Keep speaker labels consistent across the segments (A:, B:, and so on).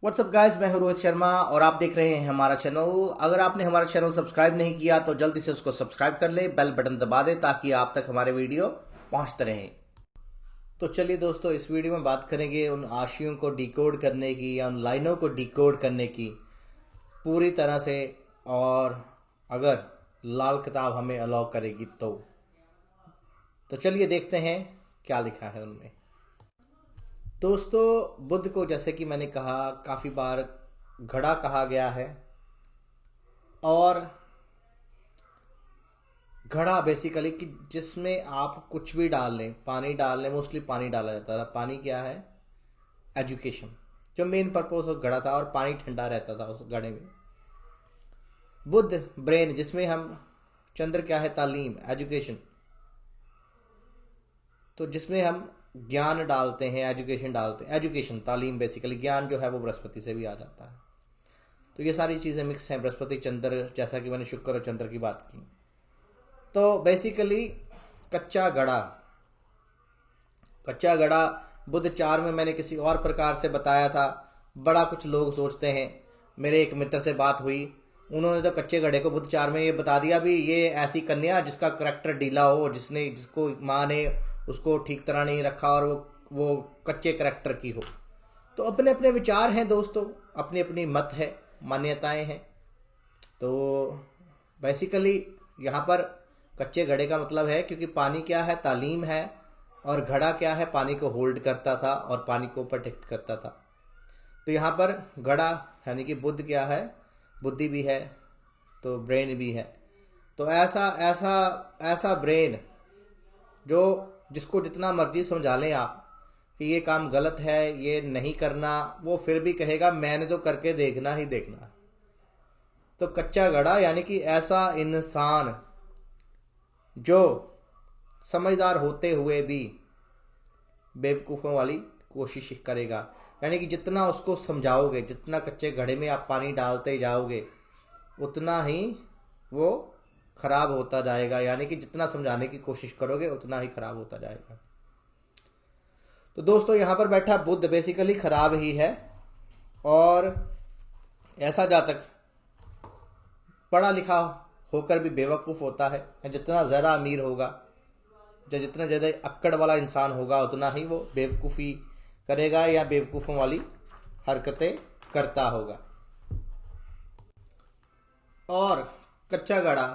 A: WhatsApp guys, मैं हूं रोहित शर्मा और आप देख रहे हैं हमारा चैनल। अगर आपने हमारा चैनल सब्सक्राइब नहीं किया तो जल्दी से उसको सब्सक्राइब कर ले, बेल बटन दबा दे ताकि आप तक हमारे वीडियो पहुंचते रहें। तो चलिए दोस्तों, इस वीडियो में बात करेंगे उन आशियों को डिकोड करने की या उन लाइनों को डिकोड करने की पूरी तरह से। और अगर लाल किताब हमें अलाउ करेगी तो चलिए देखते हैं क्या लिखा है उनमें। दोस्तों, बुद्ध को जैसे कि मैंने कहा काफ़ी बार घड़ा कहा गया है। और घड़ा बेसिकली कि जिसमें आप कुछ भी डाल लें, पानी डाल लें, मोस्टली पानी डाला जाता था। पानी क्या है? एजुकेशन, जो मेन पर्पस उस घड़ा था, और पानी ठंडा रहता था उस घड़े में। बुद्ध ब्रेन, जिसमें हम चंद्र क्या है? तालीम, एजुकेशन, तो जिसमें हम ज्ञान डालते हैं, एजुकेशन डालते हैं। एजुकेशन तालीम, बेसिकली ज्ञान जो है वो बृहस्पति से भी आ जाता है। तो ये सारी चीज़ें मिक्स हैं, बृहस्पति चंद्र, जैसा कि मैंने शुक्र और चंद्र की बात की। तो बेसिकली कच्चा घड़ा, कच्चा घड़ा बुद्ध 4 में मैंने किसी और प्रकार से बताया था। बड़ा कुछ लोग सोचते हैं। मेरे एक मित्र से बात हुई, उन्होंने तो कच्चे घड़े को बुद्ध 4 में ये बता दिया भी, ये ऐसी कन्या जिसका करैक्टर ढीला हो, जिसको माँ ने उसको ठीक तरह नहीं रखा और वो कच्चे करैक्टर की हो। तो अपने अपने विचार हैं दोस्तों, अपनी अपनी मत है, मान्यताएं हैं। तो बेसिकली यहाँ पर कच्चे घड़े का मतलब है, क्योंकि पानी क्या है? तालीम है। और घड़ा क्या है? पानी को होल्ड करता था और पानी को प्रोटेक्ट करता था। तो यहाँ पर घड़ा यानी कि बुद्ध क्या है? बुद्धि भी है, तो ब्रेन भी है। तो ऐसा ऐसा ऐसा ब्रेन जो जिसको जितना मर्जी समझा लें आप कि ये काम गलत है, ये नहीं करना, वो फिर भी कहेगा मैंने तो करके देखना ही देखना। तो कच्चा घड़ा यानी कि ऐसा इंसान जो समझदार होते हुए भी बेवकूफ़ों वाली कोशिश करेगा। यानी कि जितना उसको समझाओगे, जितना कच्चे घड़े में आप पानी डालते जाओगे, उतना ही वो खराब होता जाएगा। यानी कि जितना समझाने की कोशिश करोगे उतना ही खराब होता जाएगा। तो दोस्तों, यहाँ पर बैठा बुद्ध बेसिकली खराब ही है। और ऐसा जातक पढ़ा लिखा होकर भी बेवकूफ़ होता है। जितना ज़्यादा अमीर होगा, जितना ज़्यादा अक्कड़ वाला इंसान होगा, उतना ही वो बेवकूफ़ी करेगा या बेवकूफ़ों वाली हरकतें करता होगा। और कच्चा घड़ा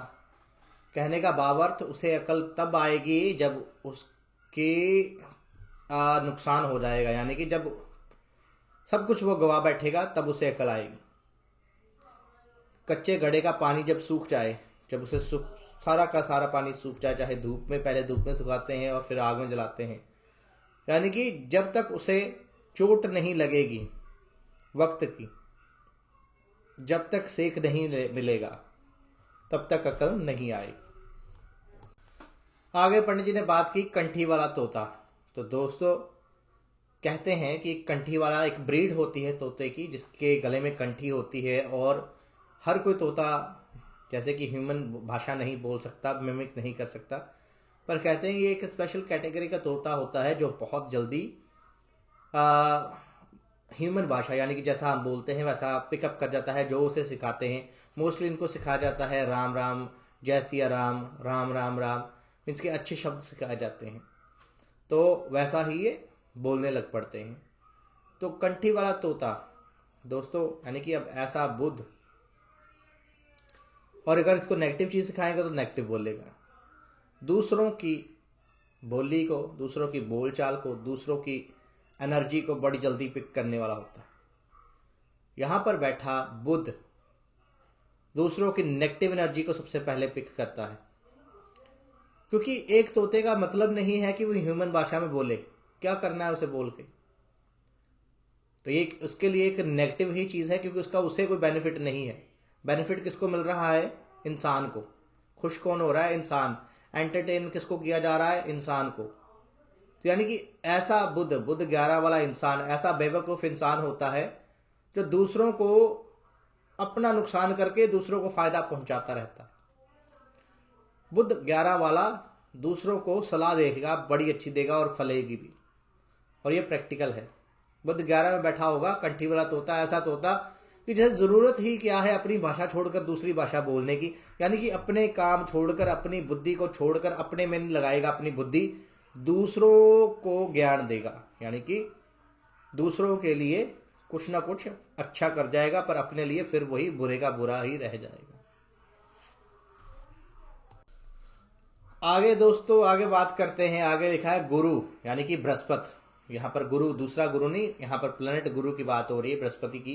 A: कहने का भावार्थ, उसे अकल तब आएगी जब उसके नुकसान हो जाएगा। यानी कि जब सब कुछ वो गवा बैठेगा तब उसे अकल आएगी। कच्चे घड़े का पानी जब सूख जाए, जब उसे सारा का सारा पानी सूख जाए, चाहे धूप में, पहले धूप में सुखाते हैं और फिर आग में जलाते हैं। यानी कि जब तक उसे चोट नहीं लगेगी वक्त की, जब तक सेक नहीं मिलेगा, तब तक अकल नहीं आएगी। आगे पंडित जी ने बात की कंठी वाला तोता। तो दोस्तों, कहते हैं कि कंठी वाला एक ब्रीड होती है तोते की, जिसके गले में कंठी होती है। और हर कोई तोता जैसे कि ह्यूमन भाषा नहीं बोल सकता, मिमिक नहीं कर सकता, पर कहते हैं ये एक स्पेशल कैटेगरी का तोता होता है जो बहुत जल्दी ह्यूमन भाषा यानी कि जैसा हम बोलते हैं वैसा पिकअप कर जाता है, जो उसे सिखाते हैं। मोस्टली इनको सिखाया जाता है राम राम, जय सिया राम, राम राम राम, मीन्स के अच्छे शब्द सिखाए जाते हैं। तो वैसा ही ये बोलने लग पड़ते हैं। तो कंठी वाला तोता दोस्तों, यानी कि अब ऐसा बुद्ध, और अगर इसको नेगेटिव चीज़ सिखाएंगे तो नेगेटिव बोलेगा। दूसरों की बोली को, दूसरों की बोलचाल को, दूसरों की एनर्जी को बड़ी जल्दी पिक करने वाला होता है। यहाँ पर बैठा बुद्ध दूसरों की नेगेटिव एनर्जी को सबसे पहले पिक करता है। क्योंकि एक तोते का मतलब नहीं है कि वो ह्यूमन भाषा में बोले, क्या करना है उसे बोल के। तो ये उसके लिए एक नेगेटिव ही चीज़ है, क्योंकि उसका उसे कोई बेनिफिट नहीं है। बेनिफिट किसको मिल रहा है? इंसान को। खुश कौन हो रहा है? इंसान। एंटरटेन किसको किया जा रहा है? इंसान को। तो यानी कि ऐसा बुद्ध 11 वाला इंसान, ऐसा बेवकूफ़ इंसान होता है जो दूसरों को अपना नुकसान करके दूसरों को फायदा पहुंचाता रहता है। बुद्ध 11 वाला दूसरों को सलाह देगा, बड़ी अच्छी देगा और फलेगी भी। और ये प्रैक्टिकल है। बुध 11 में बैठा होगा, कंठी वाला तोता, ऐसा तोता कि जैसे जरूरत ही क्या है अपनी भाषा छोड़कर दूसरी भाषा बोलने की, यानी कि अपने काम छोड़कर, अपनी बुद्धि को छोड़कर अपने में लगाएगा अपनी बुद्धि, दूसरों को ज्ञान देगा, यानी कि दूसरों के लिए कुछ ना कुछ अच्छा कर जाएगा, पर अपने लिए फिर वही बुरे का बुरा ही रह जाएगा। आगे दोस्तों, आगे बात करते हैं। आगे लिखा है गुरु, यानी कि बृहस्पति। यहाँ पर गुरु, दूसरा गुरु नहीं, यहाँ पर प्लेनेट गुरु की बात हो रही है, बृहस्पति की,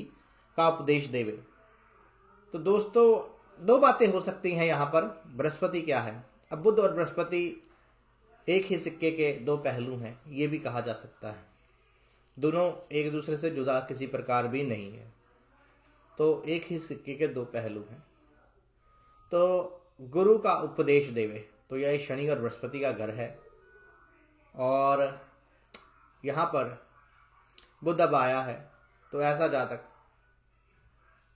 A: का उपदेश देवे। तो दोस्तों दो बातें हो सकती हैं यहाँ पर। बृहस्पति क्या है? अब बुध और बृहस्पति एक ही सिक्के के दो पहलू हैं, ये भी कहा जा सकता है। दोनों एक दूसरे से जुदा किसी प्रकार भी नहीं है, तो एक ही सिक्के के दो पहलू हैं। तो गुरु का उपदेश देवे, तो यह शनि और बृहस्पति का घर है, और यहाँ पर बुध अब आया है। तो ऐसा जातक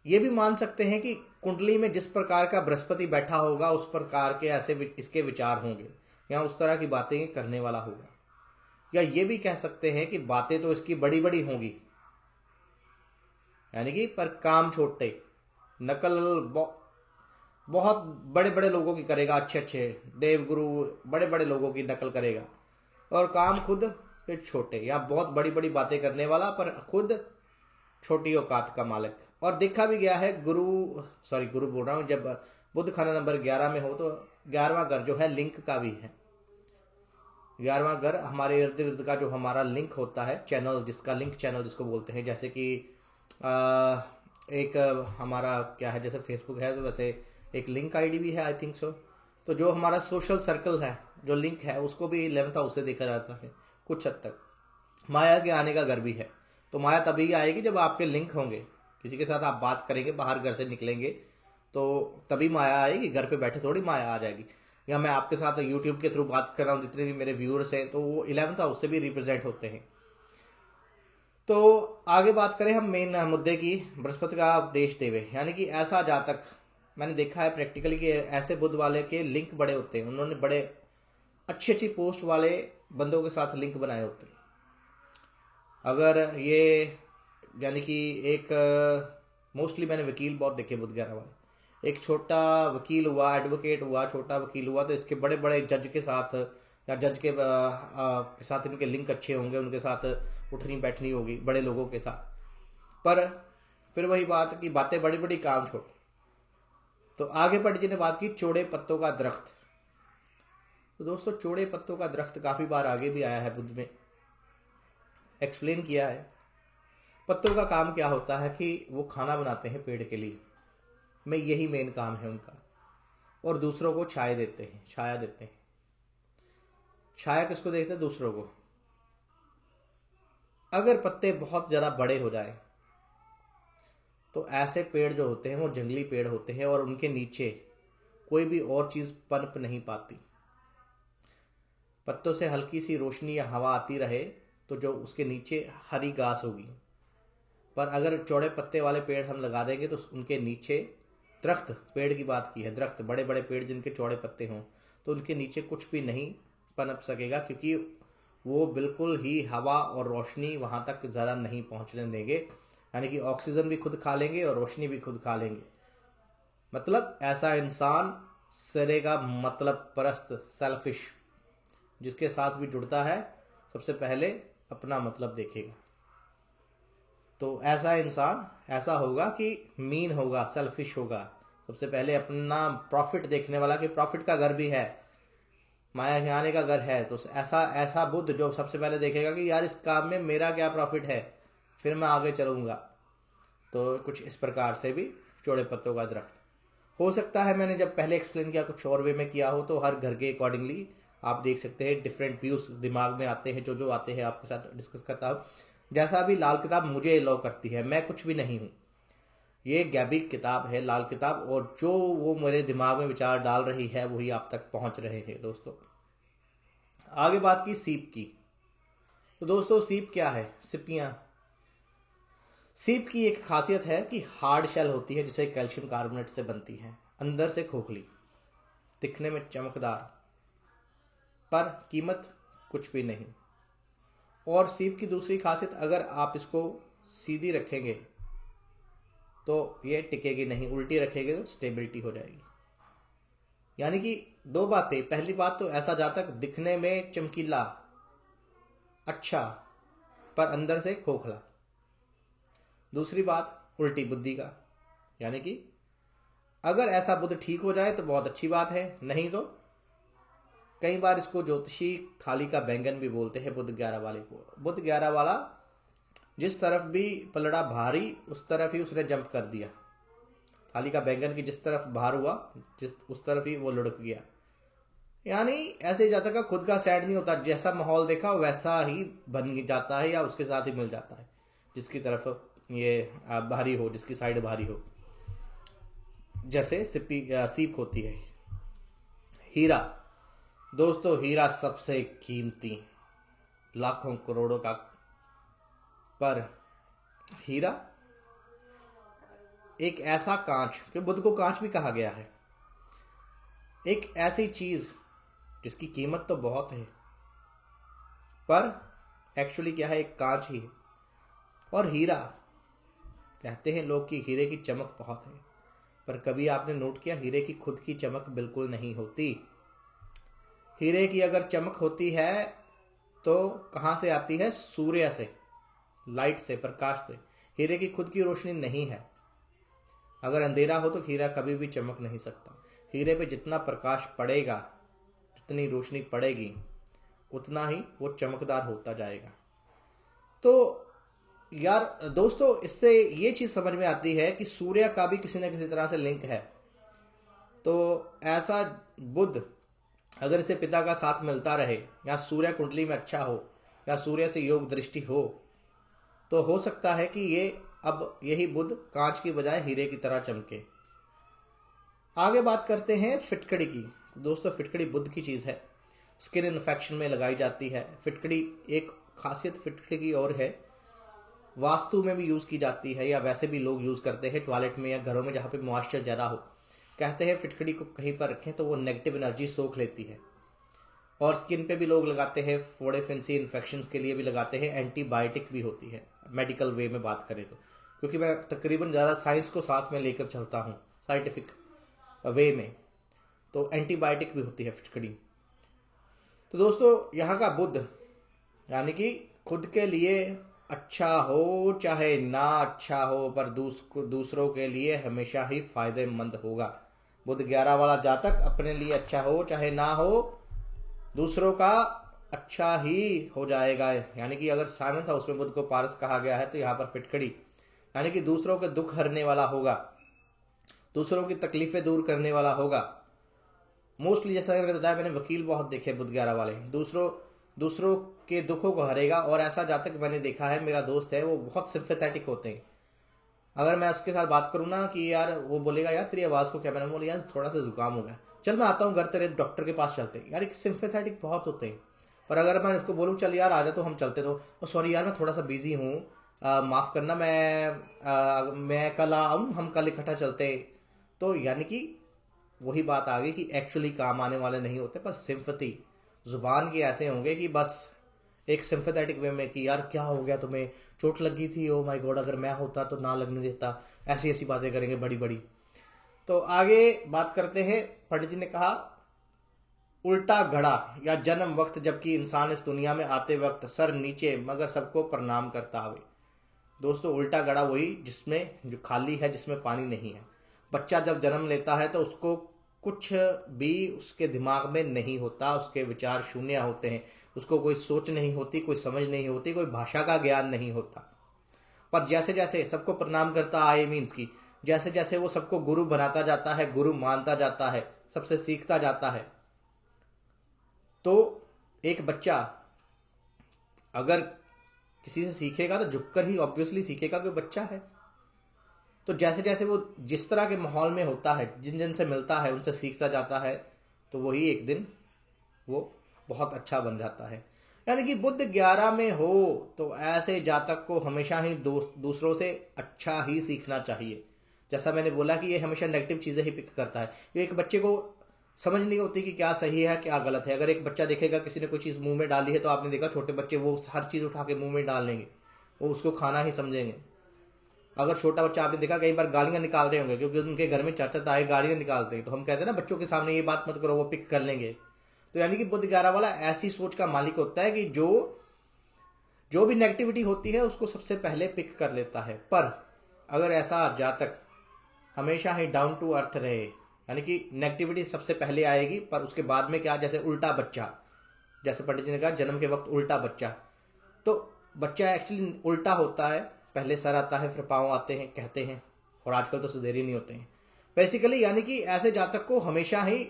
A: ये भी मान सकते हैं कि कुंडली में जिस प्रकार का बृहस्पति बैठा होगा उस प्रकार के ऐसे इसके विचार होंगे, या उस तरह की बातें करने वाला होगा। या ये भी कह सकते हैं कि बातें तो इसकी बड़ी बड़ी होंगी, यानी कि पर काम छोटे, नकल बहुत बड़े बड़े लोगों की करेगा, अच्छे अच्छे देव गुरु बड़े बड़े लोगों की नकल करेगा, और काम खुद फिर छोटे, या बहुत बड़ी बड़ी बातें करने वाला पर खुद छोटी औकात का मालिक। और देखा भी गया है गुरु बोल रहा हूँ, जब बुध खाना नंबर 11 में हो तो 11वां घर जो है लिंक का भी है। 11वां घर हमारे इर्द गिर्द का जो हमारा लिंक होता है, चैनल, जिसका लिंक चैनल जिसको बोलते हैं, जैसे कि एक हमारा क्या है, जैसे फेसबुक है तो वैसे एक लिंक आईडी भी है, आई थिंक सो। तो जो हमारा सोशल सर्कल है, जो लिंक है, उसको भी 11th हाउस से देखा जाता है कुछ हद तक। माया के आने का घर भी है, तो माया तभी आएगी जब आपके लिंक होंगे, किसी के साथ आप बात करेंगे, बाहर घर से निकलेंगे तो तभी माया आएगी, घर पे बैठे थोड़ी माया आ जाएगी। या मैं आपके साथ यूट्यूब के थ्रू बात कर रहा हूँ, जितने भी मेरे व्यूअर्स हैं तो वो 11th हाउस से भी रिप्रेजेंट होते हैं। तो आगे बात करें हम मेन मुद्दे की, बृहस्पति का उपदेश देवे, यानी कि ऐसा जातक मैंने देखा है प्रैक्टिकली कि ऐसे बुध वाले के लिंक बड़े होते हैं, उन्होंने बड़े अच्छी अच्छी पोस्ट वाले बंदों के साथ लिंक बनाए होते हैं। अगर ये यानी कि एक मोस्टली मैंने वकील बहुत देखे बुध 11 वाले, एक छोटा वकील हुआ, एडवोकेट हुआ, छोटा वकील हुआ, तो इसके बड़े बड़े जज के साथ या जज के साथ इनके लिंक अच्छे होंगे, उनके साथ उठनी बैठनी होगी बड़े लोगों के साथ। पर फिर वही बात कि बातें बड़ी बड़ी काम छोटी। तो आगे पंडित जी ने बात की चौड़े पत्तों का दरख्त। तो दोस्तों चौड़े पत्तों का दरख्त काफी बार आगे भी आया है, बुद्ध में एक्सप्लेन किया है। पत्तों का काम क्या होता है कि वो खाना बनाते हैं पेड़ के लिए, में यही मेन काम है उनका, और दूसरों को छाया देते हैं, छाया देते हैं। छाया किसको देते हैं? दूसरों को। अगर पत्ते बहुत ज़्यादा बड़े हो जाएं तो ऐसे पेड़ जो होते हैं वो जंगली पेड़ होते हैं, और उनके नीचे कोई भी और चीज़ पनप नहीं पाती। पत्तों से हल्की सी रोशनी या हवा आती रहे तो जो उसके नीचे हरी घास होगी, पर अगर चौड़े पत्ते वाले पेड़ हम लगा देंगे तो उनके नीचे, दरख्त, पेड़ की बात की है, दरख्त बड़े बड़े पेड़ जिनके चौड़े पत्ते हों, तो उनके नीचे कुछ भी नहीं पनप सकेगा, क्योंकि वो बिल्कुल ही हवा और रोशनी वहाँ तक ज़रा नहीं पहुँचने देंगे। यानी कि ऑक्सीजन भी खुद खा लेंगे और रोशनी भी खुद खा लेंगे। मतलब ऐसा इंसान सिरे का मतलब परस्त, सेल्फिश, जिसके साथ भी जुड़ता है सबसे पहले अपना मतलब देखेगा। तो ऐसा इंसान ऐसा होगा कि मीन होगा, सेल्फिश होगा, सबसे पहले अपना प्रॉफिट देखने वाला, कि प्रॉफिट का घर भी है, माया के आने का घर है। तो ऐसा ऐसा बुद्ध जो सबसे पहले देखेगा कि यार इस काम में मेरा क्या प्रॉफिट है, फिर मैं आगे चलूंगा। तो कुछ इस प्रकार से भी चौड़े पत्तों का दरख्त हो सकता है। मैंने जब पहले एक्सप्लेन किया कुछ और वे में किया हो, तो हर घर के अकॉर्डिंगली आप देख सकते हैं, डिफरेंट व्यूज दिमाग में आते हैं, जो जो आते हैं आपके साथ डिस्कस करता हूँ। जैसा भी लाल किताब मुझे अलाउ करती है, मैं कुछ भी नहीं हूँ, ये गैबी किताब है, लाल किताब, और जो वो मेरे दिमाग में विचार डाल रही है वही आप तक पहुंच रहे हैं दोस्तों। आगे बात की सीप की। तो दोस्तों सीप क्या है? सिपियां। सीप की एक खासियत है कि हार्ड शेल होती है, जिसे कैल्शियम कार्बोनेट से बनती है, अंदर से खोखली, दिखने में चमकदार, पर कीमत कुछ भी नहीं। और सीप की दूसरी खासियत, अगर आप इसको सीधी रखेंगे तो ये टिकेगी नहीं, उल्टी रखेंगे तो स्टेबिलिटी हो जाएगी। यानी कि दो बातें, पहली बात तो ऐसा जातक दिखने में चमकीला, अच्छा, पर अंदर से खोखला। दूसरी बात उल्टी बुद्धि का, यानी कि अगर ऐसा बुध ठीक हो जाए तो बहुत अच्छी बात है, नहीं तो कई बार इसको ज्योतिषी थाली का बैंगन भी बोलते हैं बुध 11 वाले को। बुध 11 वाला जिस तरफ भी पलड़ा भारी उस तरफ ही उसने जंप कर दिया। थाली का बैंगन की जिस तरफ भार हुआ जिस उस तरफ ही वो लुढ़क गया। यानी ऐसे जातक का खुद का स्टैंड नहीं होता, जैसा माहौल देखा वैसा ही बन जाता है या उसके साथ ही मिल जाता है, जिसकी तरफ ये भारी हो, जिसकी साइड भारी हो। जैसे सीप होती है। हीरा, दोस्तों हीरा सबसे कीमती, लाखों करोड़ों का, पर हीरा एक ऐसा कांच, कि बुद्ध को कांच भी कहा गया है, एक ऐसी चीज जिसकी कीमत तो बहुत है पर एक्चुअली क्या है, एक कांच ही है। और हीरा, कहते हैं लोग कि हीरे की चमक बहुत है, पर कभी आपने नोट किया हीरे की खुद की चमक बिल्कुल नहीं होती। हीरे की अगर चमक होती है तो कहां से आती है? सूर्य से, लाइट से, प्रकाश से। हीरे की खुद की रोशनी नहीं है। अगर अंधेरा हो तो हीरा कभी भी चमक नहीं सकता। हीरे पे जितना प्रकाश पड़ेगा, जितनी रोशनी पड़ेगी, उतना ही वो चमकदार होता जाएगा। तो यार दोस्तों, इससे ये चीज समझ में आती है कि सूर्य का भी किसी न किसी तरह से लिंक है। तो ऐसा बुध अगर इसे पिता का साथ मिलता रहे, या सूर्य कुंडली में अच्छा हो, या सूर्य से योग दृष्टि हो, तो हो सकता है कि ये अब यही बुध कांच की बजाय हीरे की तरह चमके। आगे बात करते हैं फिटकड़ी की। दोस्तों फिटकड़ी बुध की चीज है, स्किन इन्फेक्शन में लगाई जाती है। फिटकड़ी, एक खासियत फिटकड़ी की और है, वास्तु में भी यूज की जाती है, या वैसे भी लोग यूज करते हैं टॉयलेट में या घरों में जहां पे मॉइस्चर ज्यादा हो। कहते हैं फिटकड़ी को कहीं पर रखें तो वो नेगेटिव एनर्जी सोख लेती है। और स्किन पे भी लोग लगाते हैं, फोड़े फिंसी इन्फेक्शंस के लिए भी लगाते हैं। एंटीबायोटिक भी होती है मेडिकल वे में बात करें तो, क्योंकि मैं तकरीबन ज़्यादा साइंस को साथ में लेकर चलता हूँ साइंटिफिक वे में, तो एंटीबायोटिक भी होती है फिटकड़ी। तो दोस्तों यहाँ का बुध, यानी कि खुद के लिए अच्छा हो चाहे ना अच्छा हो, पर दूसरों के लिए हमेशा ही फायदेमंद होगा। बुध 11 वाला जातक अपने लिए अच्छा हो चाहे ना हो, दूसरों का अच्छा ही हो जाएगा। यानी कि अगर साइमन था उसमें बुध को पारस कहा गया है, तो यहाँ पर फिटकड़ी यानी कि दूसरों के दुख हरने वाला होगा, दूसरों की तकलीफें दूर करने वाला होगा। मोस्टली जैसा मैंने बताया, मैंने वकील बहुत देखे बुध 11 वाले, दूसरों के दुखों को हरेगा। और ऐसा जातक मैंने देखा है, मेरा दोस्त है, वो बहुत सिंपैथेटिक होते हैं। अगर मैं उसके साथ बात करूँ ना कि यार, वो बोलेगा यार तेरी आवाज को क्या, मैंने बोला यार थोड़ा सा जुकाम हो गया, चल मैं आता हूँ घर तेरे डॉक्टर के पास चलते हैं। यार एक सिंपैथेटिक बहुत होते हैं। पर अगर मैं उसको बोलूँ चल यार आ जा, तो हम चलते, तो सॉरी यार मैं थोड़ा सा बिजी हूँ, माफ करना, मैं कल आऊँ, हम कल इकट्ठा चलते हैं। तो यानी कि वही बात आ गई कि एक्चुअली काम आने वाले नहीं होते, पर सिंपैथी जुबान के ऐसे होंगे कि बस एक सिंपैथेटिक वे में कि यार क्या हो गया तुम्हें, चोट लगी थी, ओ माय गॉड अगर मैं होता तो ना लगने देता, ऐसी ऐसी बातें करेंगे बड़ी बड़ी। तो आगे बात करते हैं। पंडित जी ने कहा उल्टा घड़ा या जन्म वक्त, जबकि इंसान इस दुनिया में आते वक्त सर नीचे मगर सबको प्रणाम करता हुए। दोस्तों उल्टा घड़ा वही जिसमें जो खाली है, जिसमें पानी नहीं है। बच्चा जब जन्म लेता है तो उसको कुछ भी उसके दिमाग में नहीं होता, उसके विचार शून्य होते हैं, उसको कोई सोच नहीं होती, कोई समझ नहीं होती, कोई भाषा का ज्ञान नहीं होता। पर जैसे जैसे सबको प्रणाम करता आए, मीन्स की जैसे जैसे वो सबको गुरु बनाता जाता है, गुरु मानता जाता है, सबसे सीखता जाता है। तो एक बच्चा अगर किसी से सीखेगा तो झुककर ही ऑब्वियसली सीखेगा, कि बच्चा है। तो जैसे जैसे वो जिस तरह के माहौल में होता है, जिन जिन से मिलता है, उनसे सीखता जाता है, तो वही एक दिन वो बहुत अच्छा बन जाता है। यानी कि बुध 11 में हो तो ऐसे जातक को हमेशा ही दूसरों से अच्छा ही सीखना चाहिए। जैसा मैंने बोला कि ये हमेशा नेगेटिव चीजें ही पिक करता है। ये एक बच्चे को समझ नहीं होती कि क्या सही है क्या गलत है। अगर एक बच्चा देखेगा किसी ने कोई चीज़ मुंह में डाली है, तो आपने देखा छोटे बच्चे वो हर चीज़ उठा के मुंह में डाल लेंगे, वो उसको खाना ही समझेंगे। अगर छोटा बच्चा आपने देखा कई बार गालियां निकाल रहे होंगे, क्योंकि उनके घर में चाचा ताए गालियां निकालते हैं, तो हम कहते हैं ना बच्चों के सामने ये बात मत करो, वो पिक कर लेंगे। तो यानी कि बुद्ध 11 वाला ऐसी सोच का मालिक होता है कि जो जो भी नेगेटिविटी होती है उसको सबसे पहले पिक कर लेता है। पर अगर ऐसा जातक हमेशा ही डाउन टू अर्थ रहे, यानी कि नेगेटिविटी सबसे पहले आएगी, पर उसके बाद में क्या, जैसे उल्टा बच्चा, जैसे पंडित जी ने कहा जन्म के वक्त उल्टा बच्चा, तो बच्चा एक्चुअली उल्टा होता है, पहले सर आता है फिर पांव आते हैं कहते हैं, और आजकल तो सदेरी नहीं होते हैं बेसिकली। यानी कि ऐसे जातक को हमेशा ही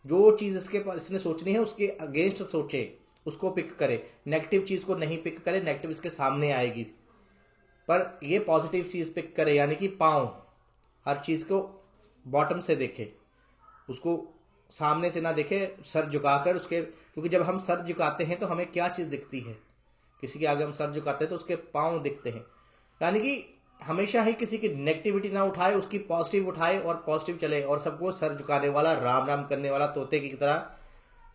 A: जो चीज़ इसने सोचनी है उसके अगेंस्ट सोचे, उसको पिक करे, नेगेटिव चीज़ को नहीं पिक करे, नेगेटिव इसके सामने आएगी, पर ये पॉजिटिव चीज़ पिक करे, यानी कि पांव, हर चीज़ को बॉटम से देखे, उसको सामने से ना देखे, सर झुकाकर उसके, क्योंकि जब हम सर झुकाते हैं तो हमें क्या चीज़ दिखती है, किसी के आगे हम सर झुकाते हैं तो उसके पांव दिखते हैं। यानी कि हमेशा ही किसी की नेगेटिविटी ना उठाए, उसकी पॉजिटिव उठाए और पॉजिटिव चले, और सबको सर झुकाने वाला, राम राम करने वाला, तोते की तरह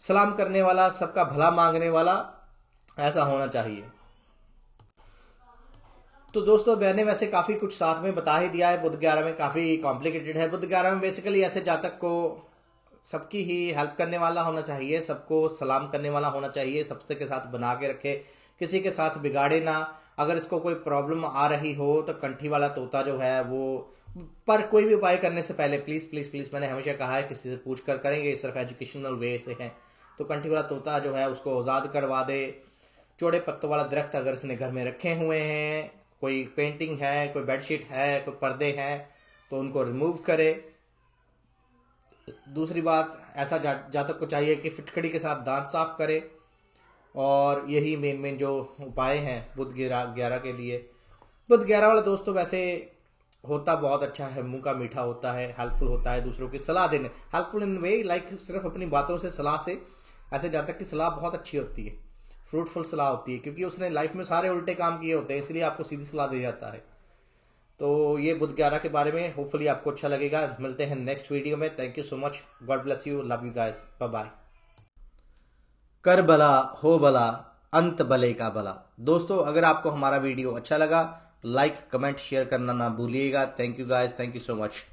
A: सलाम करने वाला, सबका भला मांगने वाला, ऐसा होना चाहिए। तो दोस्तों मैंने वैसे काफ़ी कुछ साथ में बता ही दिया है। बुध 11 में काफ़ी कॉम्प्लिकेटेड है। बुध 11 में बेसिकली ऐसे जातक को सबकी ही हेल्प करने वाला होना चाहिए, सबको सलाम करने वाला होना चाहिए, सबसे के साथ बना के रखे, किसी के साथ बिगाड़े ना। अगर इसको कोई प्रॉब्लम आ रही हो तो कंठी वाला तोता जो है वो, पर कोई भी उपाय करने से पहले प्लीज़ प्लीज़ प्लीज़, मैंने हमेशा कहा है किसी से पूछ कर करेंगे, सिर्फ एजुकेशनल वे से है, तो कंठी वाला तोता जो है उसको आज़ाद करवा दे। चौड़े पत्तों वाला दरख्त अगर इसने घर में रखे हुए हैं, कोई पेंटिंग है, कोई बेडशीट है, कोई पर्दे हैं, तो उनको रिमूव करे। दूसरी बात, ऐसा जातक को चाहिए कि फिटकड़ी के साथ दांत साफ करे, और यही मेन मेन जो उपाय हैं बुध 11 के लिए। बुध 11 वाला दोस्तों वैसे होता बहुत अच्छा है, मुंह का मीठा होता है, हेल्पफुल होता है, दूसरों की सलाह देने, हेल्पफुल इन वे लाइक सिर्फ अपनी बातों से, सलाह से, ऐसे जातक की सलाह बहुत अच्छी होती है, फ्रूटफुल सलाह होती है, क्योंकि उसने लाइफ में सारे उल्टे काम किए होते हैं, इसलिए आपको सीधी सलाह दे जाता है। तो ये बुध 11 के बारे में होपफुली आपको अच्छा लगेगा। मिलते हैं नेक्स्ट वीडियो में। Thank you so much, god bless you, love you guys, bye bye. कर भला हो भला, अंत भले का भला। दोस्तों अगर आपको हमारा वीडियो अच्छा लगा, लाइक कमेंट शेयर करना ना भूलिएगा। Thank you guys, thank you so much.